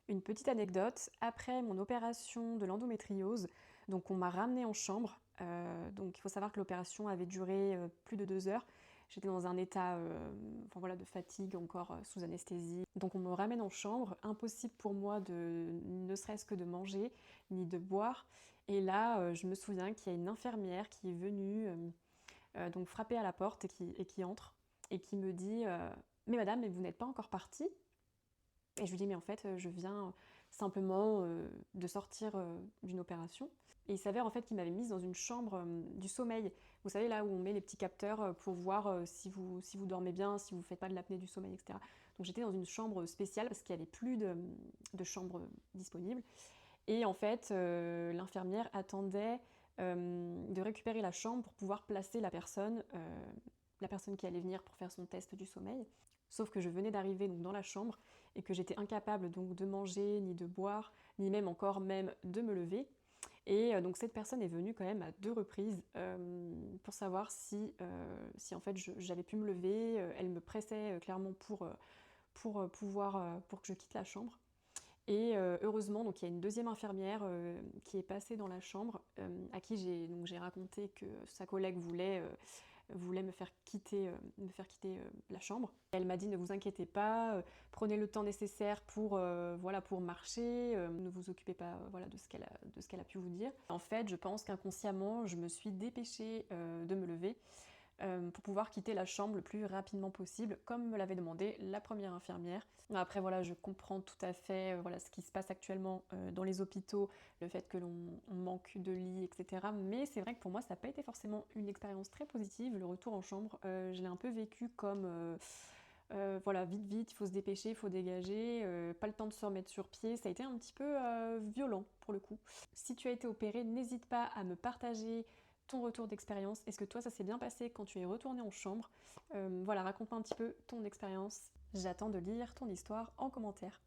Une petite anecdote, après mon opération de l'endométriose, donc on m'a ramenée en chambre. Donc il faut savoir que l'opération avait duré plus de 2 heures. J'étais dans un état enfin, voilà, de fatigue, encore sous anesthésie. Donc on me ramène en chambre, impossible pour moi de ne serait-ce que de manger, ni de boire. Et là, je me souviens qu'il y a une infirmière qui est venue donc frapper à la porte et qui entre et qui me dit mais madame, mais vous n'êtes pas encore partie? Et je lui dis mais en fait je viens simplement de sortir d'une opération. Et il s'avère en fait qu'il m'avait mise dans une chambre du sommeil. Vous savez là où on met les petits capteurs pour voir si vous dormez bien, si vous ne faites pas de l'apnée du sommeil, etc. Donc j'étais dans une chambre spéciale parce qu'il n'y avait plus de chambre disponible. Et en fait l'infirmière attendait de récupérer la chambre pour pouvoir placer la personne qui allait venir pour faire son test du sommeil. Sauf que je venais d'arriver donc dans la chambre et que j'étais incapable donc de manger, ni de boire, ni même encore même de me lever. Et donc cette personne est venue quand même à 2 reprises pour savoir si en fait j'avais pu me lever. Elle me pressait clairement pour que je quitte la chambre. Et heureusement, donc il y a une deuxième infirmière qui est passée dans la chambre, à qui j'ai raconté que sa collègue voulait me faire quitter la chambre. Elle m'a dit ne vous inquiétez pas, prenez le temps nécessaire pour marcher, ne vous occupez pas voilà, de ce qu'elle a pu vous dire. En fait, je pense qu'inconsciemment, je me suis dépêchée de me lever pour pouvoir quitter la chambre le plus rapidement possible, comme me l'avait demandé la première infirmière. Après voilà, je comprends tout à fait voilà, ce qui se passe actuellement dans les hôpitaux, le fait que l'on manque de lits, etc. Mais c'est vrai que pour moi, ça n'a pas été forcément une expérience très positive, le retour en chambre. Je l'ai un peu vécu comme... voilà, vite, vite, il faut se dépêcher, il faut dégager, pas le temps de se remettre sur pied. Ça a été un petit peu violent pour le coup. Si tu as été opéré, n'hésite pas à me partager ton retour d'expérience. Est-ce que toi, ça s'est bien passé quand tu es retourné en chambre? Voilà, raconte-moi un petit peu ton expérience. J'attends de lire ton histoire en commentaire.